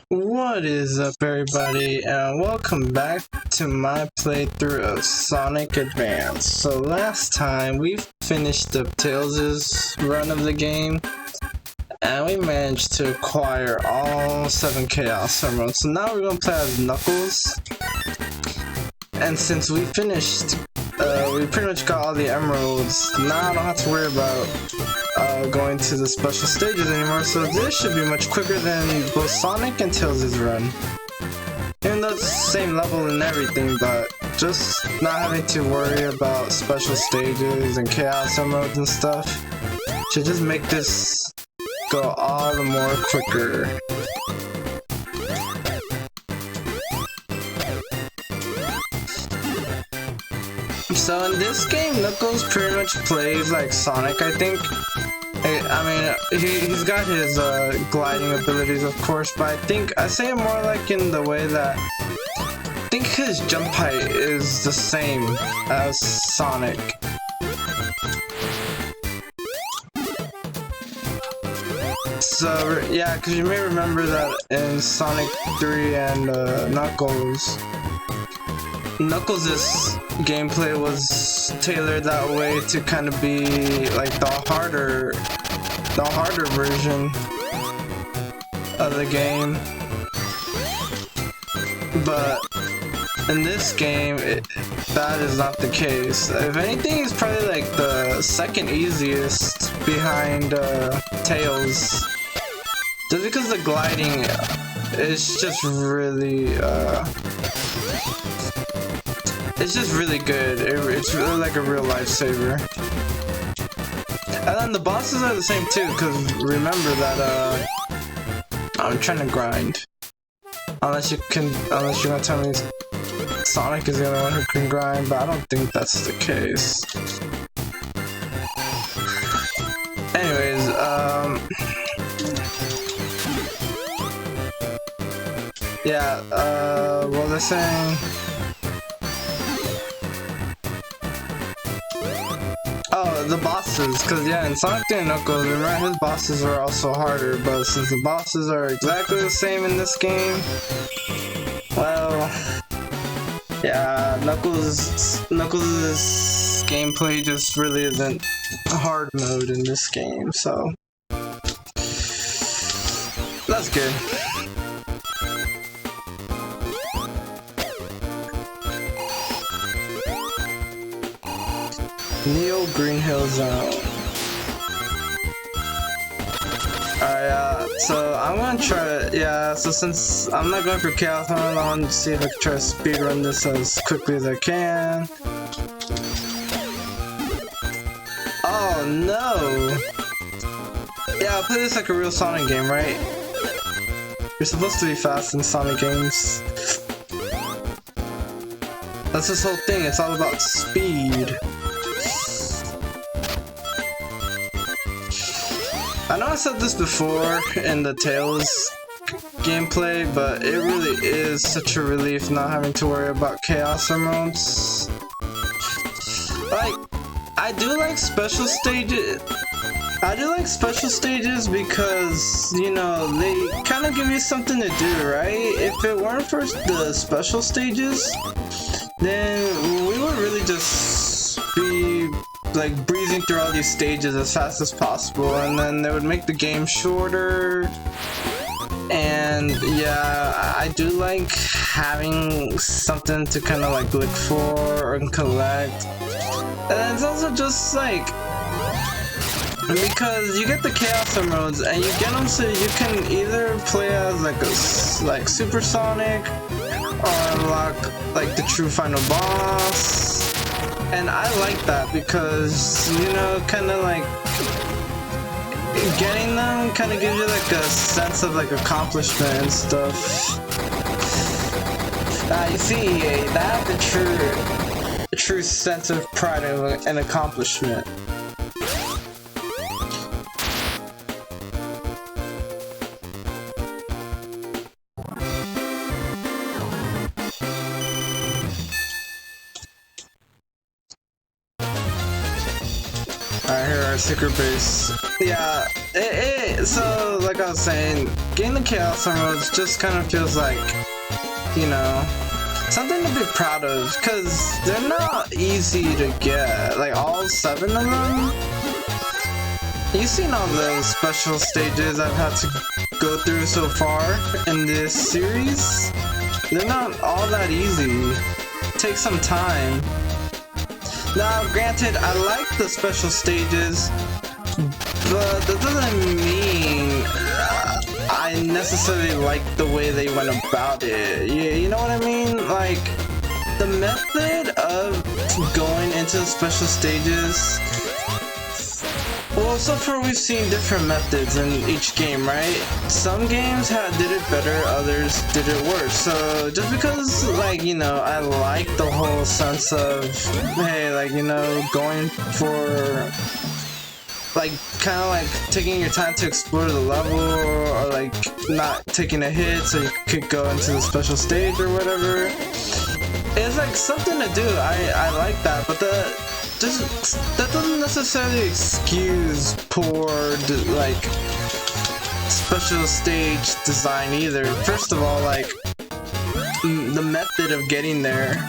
What is up, everybody, and welcome back to my playthrough of Sonic Advance. So last time we finished up Tails' run of the game, and we managed to acquire all 7 Chaos Emeralds. So now we're going to play as Knuckles, and since we finished, we pretty much got all the emeralds, now I don't have to worry about going to the special stages anymore, so this should be much quicker than both Sonic and Tails' run. Even though it's the same level and everything, but just not having to worry about special stages and Chaos Emeralds and stuff should just make this go all the more quicker. So in this game, Knuckles pretty much plays like Sonic, I think. I mean, he's got his gliding abilities, of course, but I say it more like in the way that I think his jump height is the same as Sonic. So yeah, because you may remember that in Sonic 3 and Knuckles' gameplay was tailored that way to kind of be like the harder version of the game. But in this game, that is not the case. If anything, it's probably like the second easiest behind Tails. Just because the gliding is just really it's just really good. It's really like a real lifesaver. And then the bosses are the same too, because remember that I'm trying to grind. Unless you're gonna tell me Sonic is the only one who can grind, but I don't think that's the case. Anyways, yeah, what was I saying? Oh, the bosses, because yeah, in Sonic 3 and Knuckles, remember his bosses are also harder, but since the bosses are exactly the same in this game, well, yeah, Knuckles' gameplay just really isn't hard mode in this game, so that's good. Neo Green Hill Zone. Alright, so I'm gonna try so since I'm not going for Chaos Emerald, I want to see if I can try to speedrun this as quickly as I can. Oh no! Yeah, I'll play this like a real Sonic game, right? You're supposed to be fast in Sonic games. That's this whole thing, it's all about speed. I know I said this before in the Tails gameplay, but it really is such a relief not having to worry about Chaos Emeralds. Like, I do like special stages because, you know, they kind of give you something to do, right? If it weren't for the special stages, then we would really just be like breezing through all these stages as fast as possible, and then they would make the game shorter. And yeah, I do like having something to kind of like look for and collect. And it's also just like, because you get the Chaos Emeralds and you get them so you can either play as like Super Sonic or unlock like the true final boss. And I like that because, you know, kind of like getting them kind of gives you like a sense of like accomplishment and stuff. You see, that's the true sense of pride and accomplishment. Alright, here our secret base. Yeah, So like I was saying, getting the Chaos Emeralds just kind of feels like, you know, something to be proud of, because they're not easy to get. Like all 7 of them. You've seen all those special stages I've had to go through so far in this series. They're not all that easy. Take some time. Now, granted, I like the special stages, but that doesn't mean I necessarily like the way they went about it. You know what I mean? Like, the method of going into the special stages. Well, so far we've seen different methods in each game, right? Some games did it better, others did it worse. So just because, like, you know, I like the whole sense of, hey, like, you know, going for, like, kind of like taking your time to explore the level, or like not taking a hit so you could go into the special stage or whatever. It's like something to do. I like that, but that doesn't necessarily excuse poor, like, special stage design either. First of all, like, the method of getting there.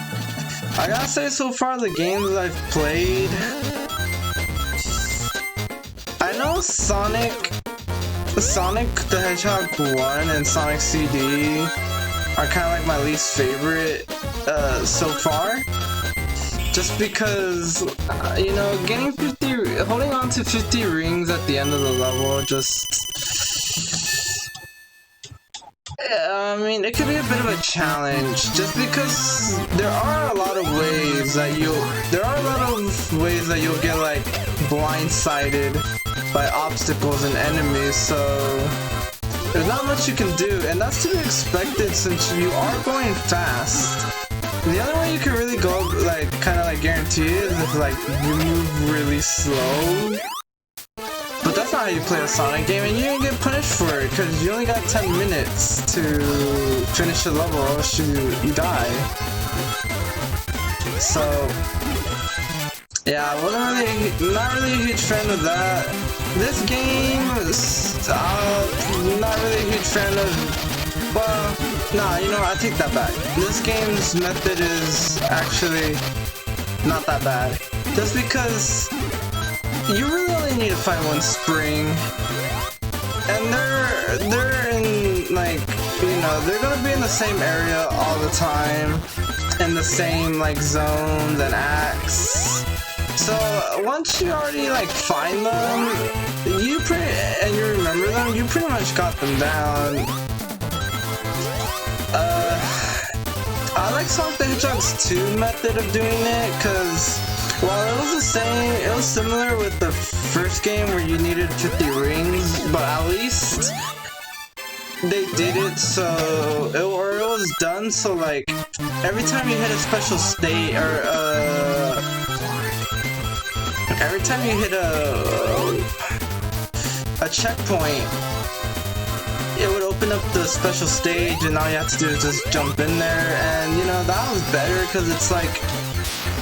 I gotta say, so far the games I've played, I know Sonic the Hedgehog 1 and Sonic CD are kind of like my least favorite so far. Just because, you know, holding on to 50 rings at the end of the level just, I mean, it could be a bit of a challenge, just because there are a lot of ways that you'll get, like, blindsided by obstacles and enemies, so there's not much you can do, and that's to be expected since you are going fast. The only way you can really go, like, kind of like guarantee it is if, like, you move really slow. But that's not how you play a Sonic game, and you didn't get punished for it, because you only got 10 minutes to finish the level, or else you die. So, yeah, not really a huge fan of that. This game, not really a huge fan of. Well, nah, you know what, I take that back. This game's method is actually not that bad. Just because you really only need to find one spring. And they're in, like, you know, they're gonna be in the same area all the time. In the same, like, zones and acts. So once you already, like, find them, and you remember them, you pretty much got them down. I like Sonic the Hedgehog's 2 method of doing it, because while it was similar with the first game where you needed 50 rings, but at least they did it so, it was done so, like, every time you hit a special state, or every time you hit a checkpoint, it would open up the special stage, and all you have to do is just jump in there, and you know, that was better, because it's like,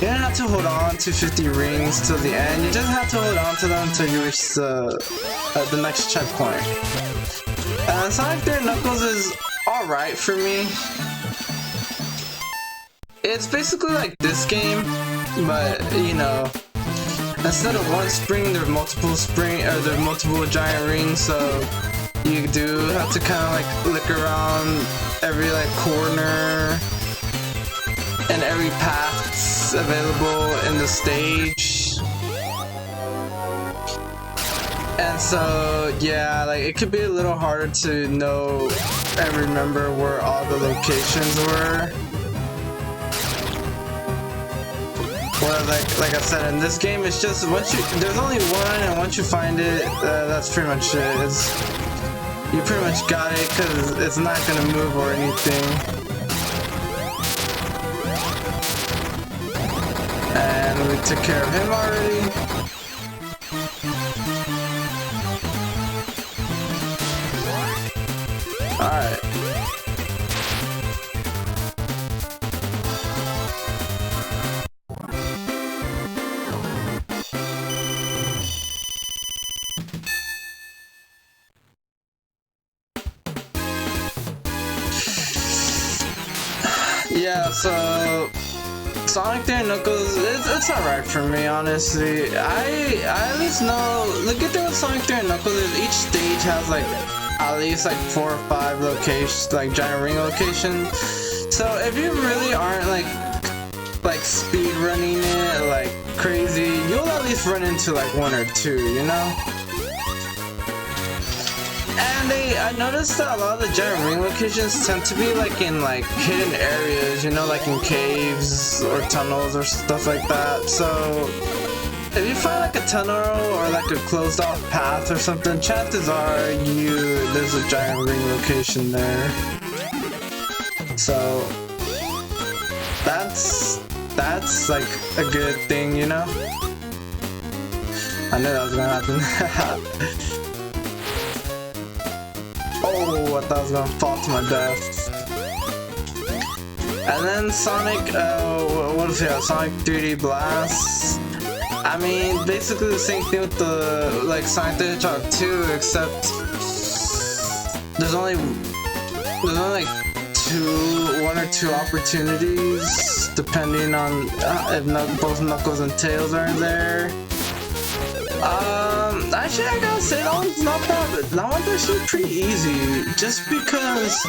you don't have to hold on to 50 rings till the end, you just have to hold on to them until you reach the next checkpoint. Sonic 3 Knuckles is alright for me. It's basically like this game, but, you know, instead of one spring, there's multiple giant rings, so you do have to kind of like look around every like corner and every path available in the stage. And so, yeah, like it could be a little harder to know and remember where all the locations were. Well, like I said, in this game, it's just there's only one, and once you find it, that's pretty much it. You pretty much got it, because it's not gonna move or anything. And we took care of him already. Alright. Yeah, so Sonic 3 and Knuckles, it's alright for me, honestly. I at least know, the good thing with Sonic 3 and Knuckles is each stage has like at least like 4 or 5 locations, like giant ring locations. So if you really aren't like speed running it like crazy, you'll at least run into like 1 or 2, you know? And I noticed that a lot of the giant ring locations tend to be like in like hidden areas, you know, like in caves or tunnels or stuff like that. So if you find like a tunnel or like a closed off path or something, chances are there's a giant ring location there. So that's like a good thing, you know? I knew that was gonna happen. Oh, I thought I was gonna fall to my death. And then Sonic, what is it? Sonic 3D Blast. I mean, basically the same thing with the like Sonic the Hedgehog 2, except there's only like 1 or 2 opportunities, depending on if both Knuckles and Tails are there. Actually, I gotta say that one's not bad. That one's actually pretty easy, just because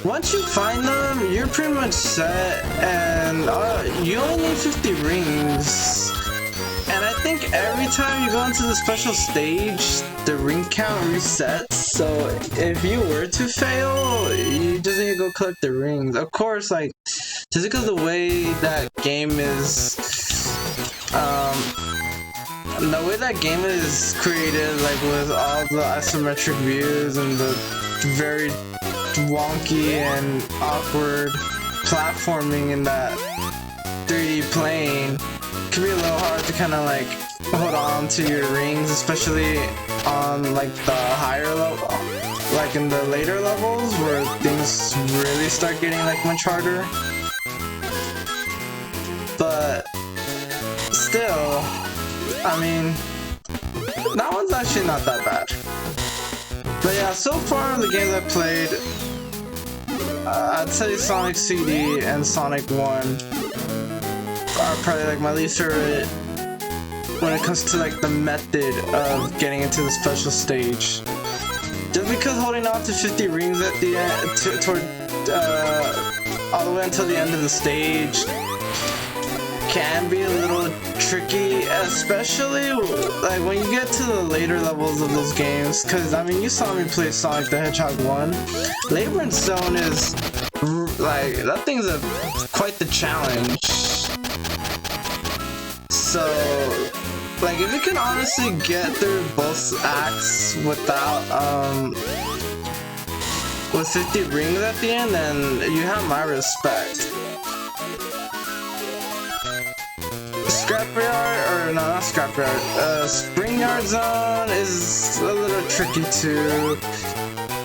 once you find them, you're pretty much set, and you only need 50 rings. And I think every time you go into the special stage, the ring count resets. So if you were to fail, you just need to go collect the rings. Of course, like just because of the way that game is, the way that game is created, like with all the isometric views and the very wonky and awkward platforming in that 3D plane, it can be a little hard to kind of like hold on to your rings, especially on like the higher level, like in the later levels where things really start getting like much harder. But still, I mean, that one's actually not that bad. But yeah, so far the games I've played, I'd say Sonic CD and Sonic 1 are probably like my least favorite when it comes to like the method of getting into the special stage. Just because holding on to 50 rings at the end, all the way until the end of the stage can be a little tricky, especially like when you get to the later levels of those games. Because I mean, you saw me play Sonic the Hedgehog 1. Labyrinth Zone is like, that thing's quite the challenge. So like, if you can honestly get through both acts without with 50 rings at the end, then you have my respect. Scrapyard, or no, not Scrapyard, Spring Yard Zone is a little tricky too.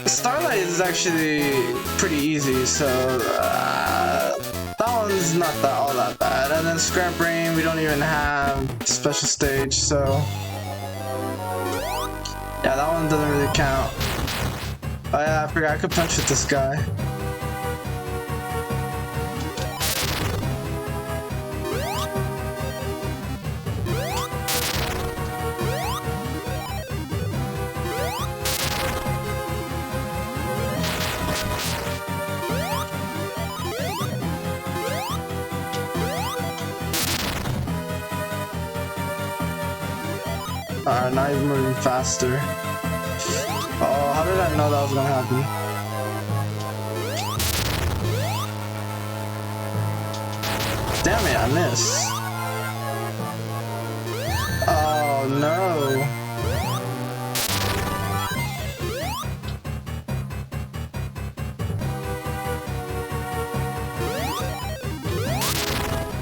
Starlight is actually pretty easy, so that one's not all that bad. And then Scrap Rain, we don't even have special stage, so yeah, that one doesn't really count. Oh yeah, I forgot I could punch with this guy. Alright, now he's moving faster. Oh, how did I know that was gonna happen? Damn it, I missed. Oh no.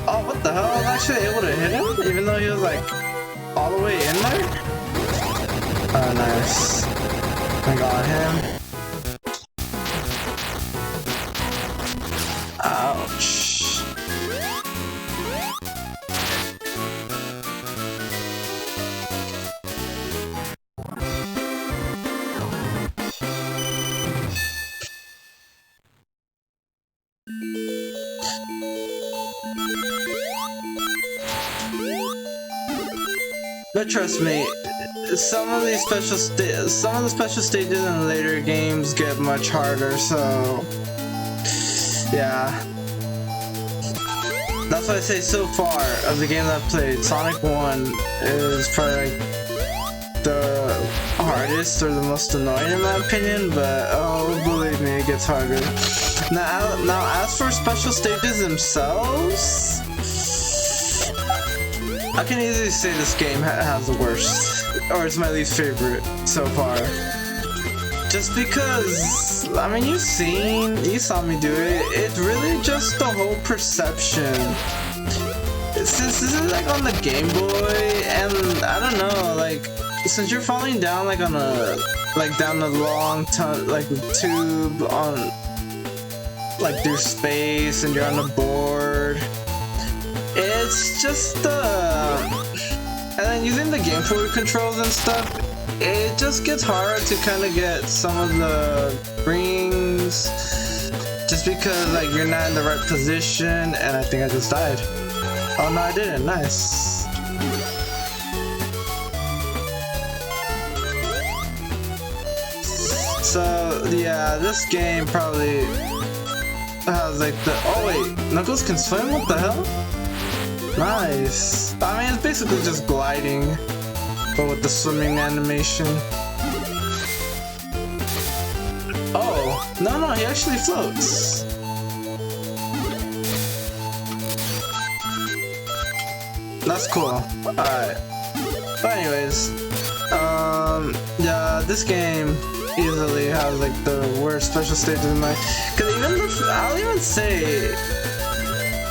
Oh, what the hell? I was actually able to hit him, even though he was like all the way in there? Oh, nice. I got him. Ouch. But trust me, some of the special stages in the later games get much harder. So yeah, that's why I say so far of the games I've played, Sonic 1 is probably like the hardest or the most annoying in my opinion, but oh, believe me, it gets harder. Now as for special stages themselves, I can easily say this game has the worst, or it's my least favorite so far. Just because, I mean, you saw me do it. It's really just the whole perception. Since this is like on the Game Boy, and I don't know, like, since you're falling down like on a, like down the long like tube on, like through space, and you're on a board, it's just and then using the Game Boy controls and stuff, it just gets hard to kind of get some of the rings, just because like you're not in the right position. And I think I just died. Oh no, I didn't. Nice. So yeah, this game probably has like the, oh wait, Knuckles can swim? What the hell? Nice. I mean, it's basically just gliding, but with the swimming animation. Oh, no, he actually floats. That's cool. Alright. But anyways, yeah, this game easily has like the worst special stages in my, cause even I'll even say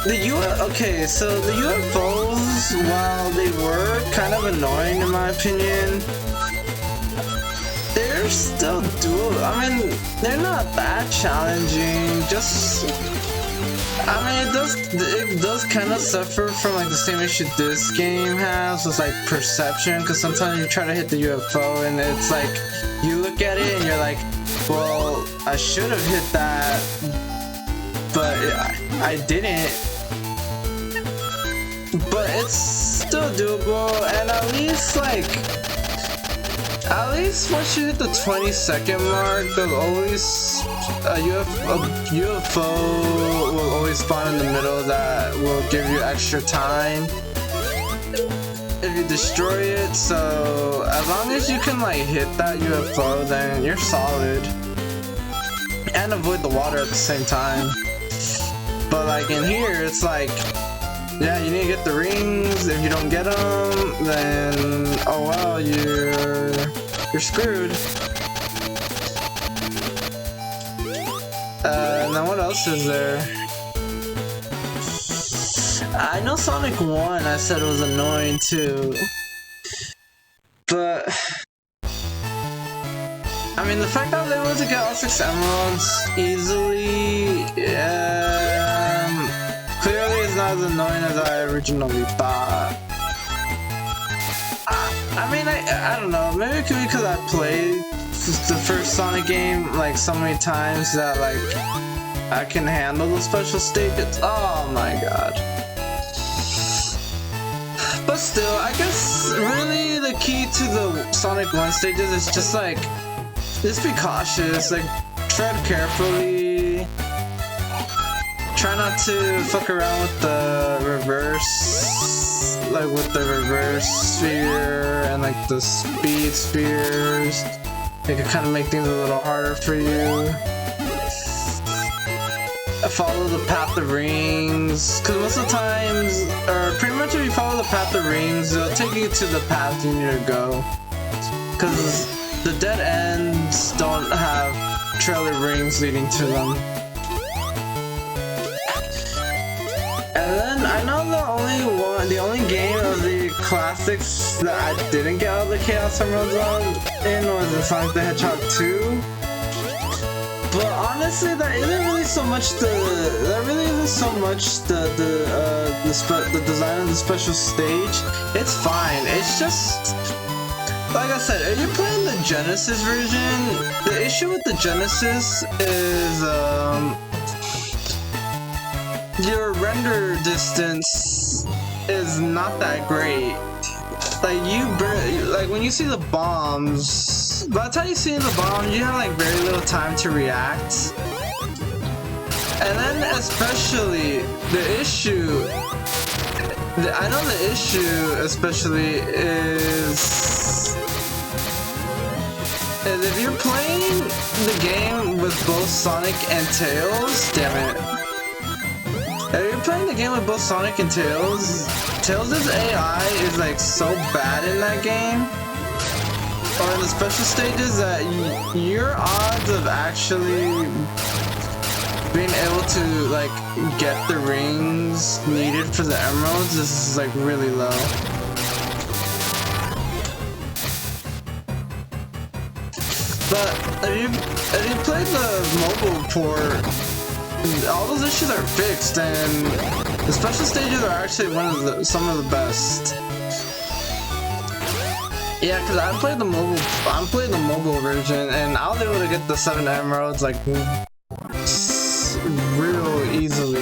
okay, so the UFOs, while they were kind of annoying in my opinion, they're still doable. I mean, they're not that challenging. Just, I mean, it does kind of suffer from like the same issue this game has with like perception, because sometimes you try to hit the UFO and it's like you look at it and you're like, well, I should have hit that, but I didn't. But it's still doable, and at least once you hit the 20-second mark, there'll always a UFO will always spawn in the middle that will give you extra time if you destroy it. So as long as you can like hit that UFO, then you're solid, and avoid the water at the same time. But like in here, it's like, yeah, you need to get the rings. If you don't get them, then oh well, you're screwed. Now what else is there? I know Sonic 1 I said was annoying too, but I mean the fact that I was able to get all 6 emeralds easily, clearly it's not as annoying as I originally thought. I mean, I don't know, maybe it could be because I played the first Sonic game like so many times that like I can handle the special stages. Oh my god. But still, I guess really the key to the Sonic 1 stages is just like, just be cautious, like tread carefully. Try not to fuck around with the reverse, like with the reverse sphere and like the speed spheres. It could kind of make things a little harder for you. Follow the path of rings, because most of the times, or pretty much if you follow the path of rings, it'll take you to the path you need to go. Because the dead ends don't have trailer rings leading to them. And then I know the only game of the classics that I didn't get all the Chaos Emeralds in was in Sonic the Hedgehog 2. But honestly, that isn't really so much the design of the special stage. It's fine. It's just, like I said, if you're playing the Genesis version, the issue with the Genesis is your render distance is not that great. like like when you see the bombs, by the time you see the bombs, you have like very little time to react. And then especially the issue, I know the issue especially is if you're playing the game with both Sonic and Tails, damn it. If you're playing the game with both Sonic and Tails, Tails' AI is like so bad in that game, or in the special stages, that your odds of actually being able to like get the rings needed for the emeralds is like really low. But if you play the mobile port, all those issues are fixed, and the special stages are actually some of the best. Yeah, because I played the mobile version, and I was able to get the 7 emeralds like real easily.